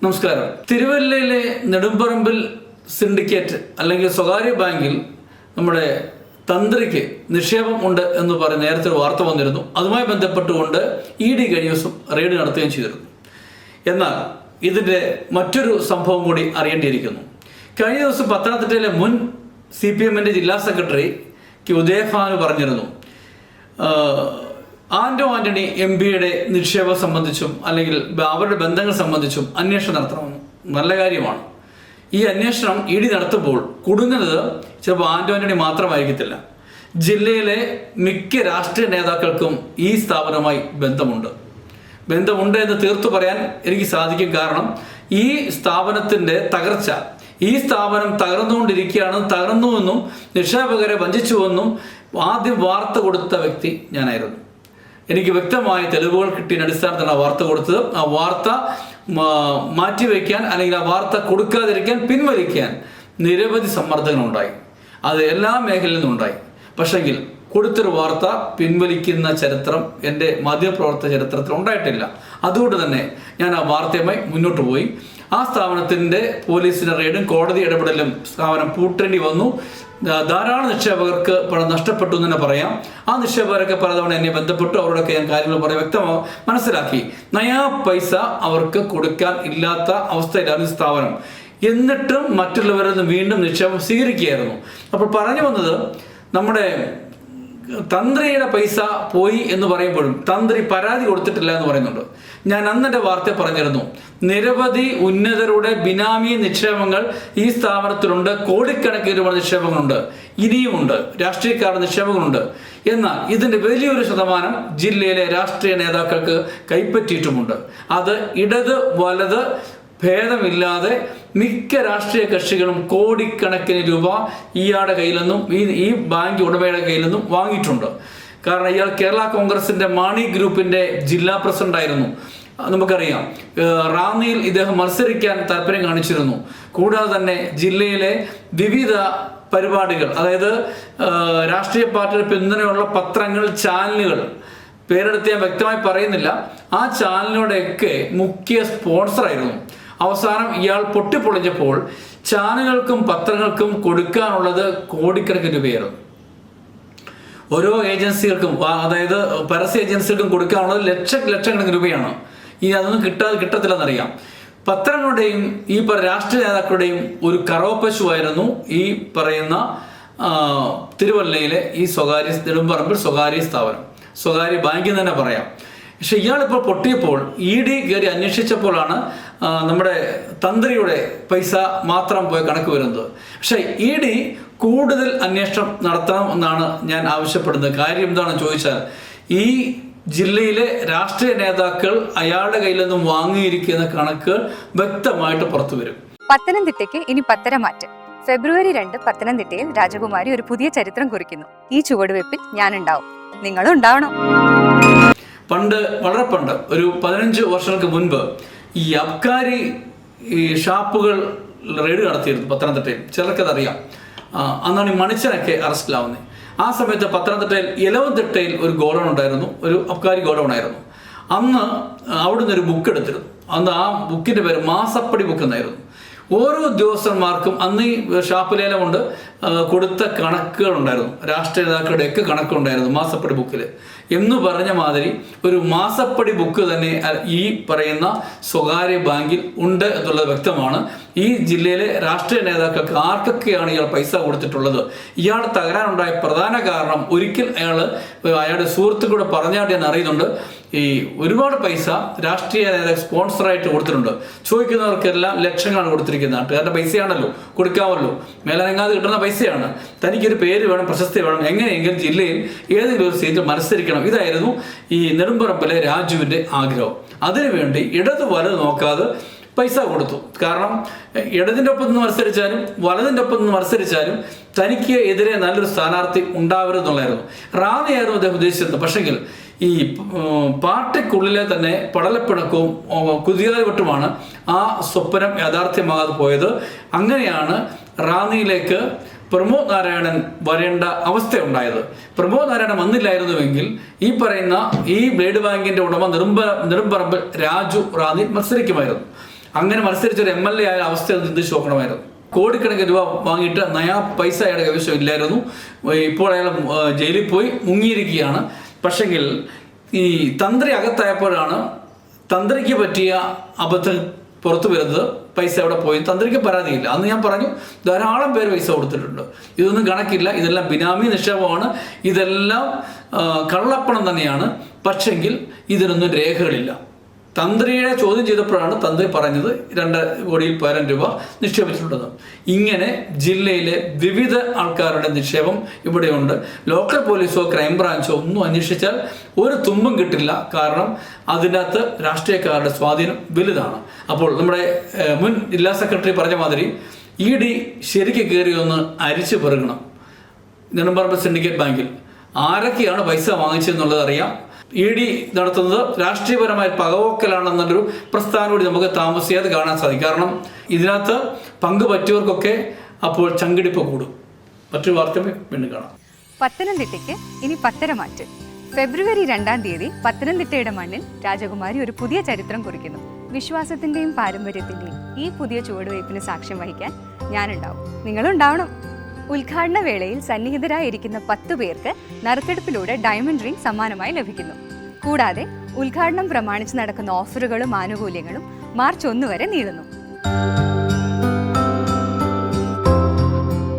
നമസ്കാരം. തിരുവല്ലയിലെ നെടുമ്പറമ്പിൽ സിൻഡിക്കേറ്റ് അല്ലെങ്കിൽ സ്വകാര്യ ബാങ്കിൽ നമ്മുടെ തന്ത്രിക്ക് നിക്ഷേപം ഉണ്ട് എന്ന് പറഞ്ഞ് നേരത്തെ ഒരു വാർത്ത വന്നിരുന്നു. അതുമായി ബന്ധപ്പെട്ടുകൊണ്ട് ED കഴിഞ്ഞ ദിവസം റെയ്ഡ് നടത്തുകയും ചെയ്തിരുന്നു. എന്നാൽ ഇതിൻ്റെ മറ്റൊരു സംഭവം കൂടി അറിയേണ്ടിയിരിക്കുന്നു. കഴിഞ്ഞ ദിവസം പത്തനംതിട്ടയിലെ മുൻ CPM ജില്ലാ സെക്രട്ടറി ഉദയഭാനു പറഞ്ഞിരുന്നു, ആന്റണി MPയുടെ നിക്ഷേപം സംബന്ധിച്ചും അല്ലെങ്കിൽ അവരുടെ ബന്ധങ്ങൾ സംബന്ധിച്ചും അന്വേഷണം നടത്തണമെന്ന്. നല്ല കാര്യമാണ്. ഈ അന്വേഷണം ED നടത്തുമ്പോൾ കുടുങ്ങുന്നത് ചിലപ്പോൾ ആന്റണി മാത്രമായിരിക്കത്തില്ല. ജില്ലയിലെ മിക്ക രാഷ്ട്രീയ നേതാക്കൾക്കും ഈ സ്ഥാപനവുമായി ബന്ധമുണ്ട് എന്ന് തീർത്തു പറയാൻ എനിക്ക് സാധിക്കും. കാരണം ഈ സ്ഥാപനത്തിൻ്റെ തകർച്ച, ഈ സ്ഥാപനം തകർന്നുവെന്നും നിക്ഷേപകരെ വഞ്ചിച്ചുവെന്നും ആദ്യം വാർത്ത കൊടുത്ത വ്യക്തി ഞാനായിരുന്നു. എനിക്ക് വ്യക്തമായ തെളിവുകൾ കിട്ടിയ അടിസ്ഥാനത്തിലാണ് ആ വാർത്ത കൊടുത്തത്. ആ വാർത്ത മാറ്റിവെക്കാൻ അല്ലെങ്കിൽ ആ വാർത്ത കൊടുക്കാതിരിക്കാൻ, പിൻവലിക്കാൻ നിരവധി സമ്മർദ്ദങ്ങളുണ്ടായി. അത് എല്ലാ മേഖലയിൽ നിന്നും ഉണ്ടായി. പക്ഷെങ്കിൽ കൊടുത്തൊരു വാർത്ത പിൻവലിക്കുന്ന ചരിത്രം എൻ്റെ മാധ്യമപ്രവർത്തന ചരിത്രത്തിൽ ഉണ്ടായിട്ടില്ല. അതുകൊണ്ട് തന്നെ ഞാൻ ആ വാർത്തയുമായി മുന്നോട്ട് പോയി. ആ സ്ഥാപനത്തിൻ്റെ പോലീസിൻ്റെ റെയ്ഡും കോടതി ഇടപെടലും സ്ഥാപനം പൂട്ടേണ്ടി വന്നു. ധാരാളം നിക്ഷേപകർക്ക് പണം നഷ്ടപ്പെട്ടു എന്ന് തന്നെ പറയാം. ആ നിക്ഷേപകരൊക്കെ പലതവണ എന്നെ ബന്ധപ്പെട്ടു. അവരോടൊക്കെ ഞാൻ കാര്യങ്ങൾ പറയാൻ വ്യക്തമായി മനസ്സിലാക്കി. നയാ പൈസ അവർക്ക് കൊടുക്കാൻ ഇല്ലാത്ത അവസ്ഥയിലായിരുന്നു സ്ഥാപനം. എന്നിട്ടും മറ്റുള്ളവരിൽ നിന്ന് വീണ്ടും നിക്ഷേപം സ്വീകരിക്കുകയായിരുന്നു. അപ്പോൾ പറഞ്ഞു വന്നത്, നമ്മുടെ തന്ത്രിയുടെ പൈസ പോയി എന്ന് പറയുമ്പോഴും തന്ത്രി പരാതി കൊടുത്തിട്ടില്ല എന്ന് പറയുന്നുണ്ട്. ഞാൻ അന്നെൻ്റെ വാർത്ത പറഞ്ഞിരുന്നു, നിരവധി ഉന്നതരുടെ ബിനാമി നിക്ഷേപങ്ങൾ ഈ സ്ഥാപനത്തിലുണ്ട്. കോടിക്കണക്കിന് രൂപ നിക്ഷേപങ്ങളുണ്ട്, ഇനിയുമുണ്ട്. രാഷ്ട്രീയക്കാരുടെ നിക്ഷേപങ്ങളുണ്ട്. എന്നാൽ ഇതിൻ്റെ വലിയൊരു ശതമാനം ജില്ലയിലെ രാഷ്ട്രീയ നേതാക്കൾക്ക് കൈപ്പറ്റിയിട്ടുമുണ്ട്. അത് ഇടത് വലത് ഭേദമില്ലാതെ മിക്ക രാഷ്ട്രീയ കക്ഷികളും കോടിക്കണക്കിന് രൂപ ഇയാളുടെ കയ്യിൽ നിന്നും ഈ ബാങ്ക് ഉടമയുടെ കയ്യിൽ നിന്നും വാങ്ങിയിട്ടുണ്ട്. കാരണം ഇയാൾ കേരള കോൺഗ്രസിൻ്റെ മാണി ഗ്രൂപ്പിൻ്റെ ജില്ലാ പ്രസിഡന്റ് ആയിരുന്നു. നമുക്കറിയാം, റാന്നിയിൽ ഇദ്ദേഹം മത്സരിക്കാൻ താല്പര്യം കാണിച്ചിരുന്നു. കൂടാതെ തന്നെ ജില്ലയിലെ വിവിധ പരിപാടികൾ, അതായത് രാഷ്ട്രീയ പാർട്ടിയുടെ പിന്തുണയുള്ള പത്രങ്ങൾ, ചാനലുകൾ, പേരെടുത്ത് ഞാൻ വ്യക്തമായി പറയുന്നില്ല, ആ ചാനലിനോടെയൊക്കെ മുഖ്യ സ്പോൺസറായിരുന്നു. അവസാനം ഇയാൾ പൊട്ടിപ്പൊളിഞ്ഞപ്പോൾ ചാനലുകൾക്കും പത്രങ്ങൾക്കും കൊടുക്കാനുള്ളത് കോടിക്കണക്കിന് രൂപയായിരുന്നു. ഓരോ ഏജൻസികൾക്കും, അതായത് പരസ്യ ഏജൻസികൾക്കും കൊടുക്കാനുള്ളത് ലക്ഷക്കണക്കിന് രൂപയാണ്. ഇനി അതൊന്നും കിട്ടത്തില്ലെന്നറിയാം. പത്രങ്ങളുടെയും ഈ രാഷ്ട്രീയ നേതാക്കളുടെയും ഒരു കറവപ്പശുവായിരുന്നു ഈ പറയുന്ന തിരുവല്ലയിലെ ഈ നെടുമ്പറമ്പിൽ സ്വകാര്യ സ്ഥാപനം, സ്വകാര്യ ബാങ്കിൽ തന്നെ പറയാം. പക്ഷെ ഇയാളിപ്പോൾ പൊട്ടിയപ്പോൾ ED കയറി അന്വേഷിച്ചപ്പോഴാണ് നമ്മുടെ തന്ത്രിയുടെ പൈസ മാത്രം പോയ കണക്ക് വരുന്നത്. പക്ഷേ ED കൂടുതൽ അന്വേഷണം നടത്തണം എന്നാണ് ഞാൻ ആവശ്യപ്പെടുന്നത്. കാര്യം എന്താണെന്ന് ചോദിച്ചാൽ, ഈ ജില്ലയിലെ രാഷ്ട്രീയ നേതാക്കൾ അയാളുടെ കയ്യിൽ നിന്നും വാങ്ങിയിരിക്കുന്ന കണക്ക് വ്യക്തമായിട്ട് പുറത്തു വരും. പത്തനംതിട്ടയ്ക്ക് ഇനി പത്തരമാറ്റ്. ഫെബ്രുവരി 2 പത്തനംതിട്ടയിൽ രാജകുമാരി ഒരു പുതിയ ചരിത്രം കുറിക്കുന്നു. ഈ ചുവടുവെപ്പിൽ ഞാനുണ്ടാവും, നിങ്ങളും ഉണ്ടാവണം. വളരെ പണ്ട്, ഒരു 15 വർഷങ്ങൾക്ക് മുൻപ് ഈ അബ്കാരി ഷാപ്പുകൾ റെയ്ഡ് നടത്തിയിരുന്നു പത്തനംതിട്ടയിൽ. ചിലർക്കതറിയാം. അന്നാണ് ഈ മണിച്ചനൊക്കെ അറസ്റ്റിലാവുന്നത്. ആ സമയത്ത് പത്തനംതിട്ടയിൽ ഇലവന്തിട്ടയിൽ ഒരു ഗോഡൗൺ ഉണ്ടായിരുന്നു, ഒരു അബ്കാരി ഗോഡൗൺ ആയിരുന്നു. അന്ന് അവിടുന്ന് ഒരു ബുക്ക് എടുത്തിരുന്നു. അന്ന് ആ ബുക്കിൻ്റെ പേര് മാസപ്പടി ബുക്ക് എന്നായിരുന്നു. ഓരോ ഉദ്യോഗസ്ഥന്മാർക്കും അന്ന് ഈ ഷാപ്പിലേലം കൊണ്ട് കൊടുത്ത കണക്കുകളുണ്ടായിരുന്നു. രാഷ്ട്രീയ നേതാക്കളുടെയൊക്കെ കണക്കുണ്ടായിരുന്നു മാസപ്പടി ബുക്കിൽ. എന്ന് പറഞ്ഞ മാതിരി ഒരു മാസപ്പടി ബുക്ക് തന്നെ ഈ പറയുന്ന സ്വകാര്യ ബാങ്കിൽ ഉണ്ട് എന്നുള്ളത് വ്യക്തമാണ്. ഈ ജില്ലയിലെ രാഷ്ട്രീയ നേതാക്കൾക്ക് ആർക്കൊക്കെയാണ് ഇയാൾ പൈസ കൊടുത്തിട്ടുള്ളത്, ഇയാൾ തകരാനുണ്ടായ പ്രധാന കാരണം, ഒരിക്കൽ അയാളുടെ സുഹൃത്തുക്കൂടെ പറഞ്ഞാൽ ഞാൻ അറിയുന്നുണ്ട്, ഈ ഒരുപാട് പൈസ രാഷ്ട്രീയ നേതാക്കൾ സ്പോൺസറായിട്ട് കൊടുത്തിട്ടുണ്ട്. ചോദിക്കുന്നവർക്കെല്ലാം ലക്ഷങ്ങളാണ് കൊടുത്തിരിക്കുന്നത്. നാട്ടുകാരുടെ പൈസയാണല്ലോ, കൊടുക്കാമല്ലോ, മേലനങ്ങാതെ കിട്ടുന്ന പൈസയാണ്. തനിക്കൊരു പേര് വേണം, പ്രശസ്തി വേണം, എങ്ങനെയെങ്കിലും ജില്ലയിൽ ഏതെങ്കിലും ഒരു സീറ്റിൽ മത്സരിക്കണം. ഇതായിരുന്നു ഈ നെടുമ്പറമ്പിലെ രാജുവിൻ്റെ ആഗ്രഹം. അതിനുവേണ്ടി ഇടത് വലത് നോക്കാതെ പൈസ കൊടുത്തു. കാരണം ഇടതിൻ്റെ ഒപ്പം നിന്ന് മത്സരിച്ചാലും വലതിൻ്റെ ഒപ്പം നിന്ന് മത്സരിച്ചാലും തനിക്ക് എതിരെ നല്ലൊരു സ്ഥാനാർത്ഥി ഉണ്ടാവരുതെന്നുള്ളായിരുന്നു. റാന്നിയായിരുന്നു അദ്ദേഹം ഉദ്ദേശിച്ചിരുന്നത്. പക്ഷെങ്കിൽ ഈ പാർട്ടിക്കുള്ളിലെ തന്നെ പടലപ്പിണക്കവും കുതികാൽവെട്ടുമാണ് ആ സ്വപ്നം യാഥാർത്ഥ്യമാകാതെ പോയത്. അങ്ങനെയാണ് റാന്നിയിലേക്ക് പ്രമോദ് നാരായണൻ വരേണ്ട അവസ്ഥയുണ്ടായത്. പ്രമോദ് നാരായണൻ വന്നില്ലായിരുന്നുവെങ്കിൽ ഈ പറയുന്ന ഈ ബ്ലേഡ് ബാങ്കിന്റെ ഉടമ നെടുമ്പറമ്പിൽ രാജു റാന്നി മത്സരിക്കുമായിരുന്നു. അങ്ങനെ മത്സരിച്ചൊരു MLA ആയ അവസ്ഥ ചിന്തിച്ച് നോക്കണമായിരുന്നു. കോടിക്കണക്കിന് രൂപ വാങ്ങിയിട്ട് നയാ പൈസ അയാളുടെ കൈവശം ഇല്ലായിരുന്നു. ഇപ്പോൾ അയാൾ ജയിലിൽ പോയി മുങ്ങിയിരിക്കുകയാണ്. പക്ഷെങ്കിൽ ഈ തന്ത്രി അകത്തായപ്പോഴാണ് തന്ത്രിക്ക് പറ്റിയ അബദ്ധം പുറത്തു വരുന്നത്. പൈസ എവിടെ പോയി, തന്ത്രിക്ക് പരാതിയില്ല. അന്ന് ഞാൻ പറഞ്ഞു ധാരാളം പേര് പൈസ കൊടുത്തിട്ടുണ്ട്, ഇതൊന്നും കണക്കില്ല, ഇതെല്ലാം ബിനാമി നിക്ഷേപമാണ്, ഇതെല്ലാം കള്ളപ്പണം തന്നെയാണ്. പക്ഷെങ്കിൽ ഇതിനൊന്നും രേഖകളില്ല. തന്ത്രിയെ ചോദ്യം ചെയ്തപ്പോഴാണ് തന്ത്രി പറഞ്ഞത് 2 കോടിയിൽ പരം രൂപ നിക്ഷേപിച്ചിട്ടുണ്ടെന്ന്. ഇങ്ങനെ ജില്ലയിലെ വിവിധ ആൾക്കാരുടെ നിക്ഷേപം ഇവിടെയുണ്ട്. ലോക്കൽ പോലീസോ ക്രൈംബ്രാഞ്ചോ ഒന്നും അന്വേഷിച്ചാൽ ഒരു തുമ്പും കിട്ടില്ല. കാരണം അതിനകത്ത് രാഷ്ട്രീയക്കാരുടെ സ്വാധീനം വലുതാണ്. അപ്പോൾ നമ്മുടെ മുൻ ജില്ലാ സെക്രട്ടറി പറഞ്ഞ മാതിരി ED ശരിക്ക് കയറി ഒന്ന് അരിച്ചു പെറുകണം. നെടുമ്പറമ്പ് സിൻഡിക്കേറ്റ് ബാങ്കിൽ ആരൊക്കെയാണ് പൈസ വാങ്ങിച്ചതെന്നുള്ളത് അറിയാം. ED നടത്തുന്നത് രാഷ്ട്രീയപരമായ പകവോക്കലാണെന്നൊരു പ്രസ്ഥാനം കൂടി നമുക്ക് താമസിയാതെ കാണാൻ സാധിക്കും. കാരണം ഇതിനകത്ത് പങ്ക് പറ്റിയവർക്കൊക്കെ അപ്പോൾ ചങ്കിടിപ്പ് കൂടും. മറ്റൊരു വാർത്ത വീണ്ടും കാണാം. പത്തനംതിട്ടയ്ക്ക് ഇനി പത്തരമാറ്റ്. ഫെബ്രുവരി 2-ാം തീയതി പത്തനംതിട്ടയുടെ മണ്ണിൽ രാജകുമാരി ഒരു പുതിയ ചരിത്രം കുറിക്കുന്നു. വിശ്വാസത്തിന്റെയും പാരമ്പര്യത്തിന്റെയും ഈ പുതിയ ചുവടുവയ്പ്പിന് സാക്ഷ്യം വഹിക്കാൻ ഞാനുണ്ടാവും, നിങ്ങളും ഉണ്ടാവണം. ഉദ്ഘാടന വേളയിൽ സന്നിഹിതരായിരിക്കുന്ന 10 പേർക്ക് നറുക്കെടുപ്പിലൂടെ ഡയമണ്ട് റിംഗ് സമ്മാനമായി ലഭിക്കുന്നു. കൂടാതെ ഉദ്ഘാടനം പ്രമാണിച്ച് നടക്കുന്ന ഓഫറുകളും ആനുകൂല്യങ്ങളും മാർച്ച് 1 വരെ നീളുന്നു.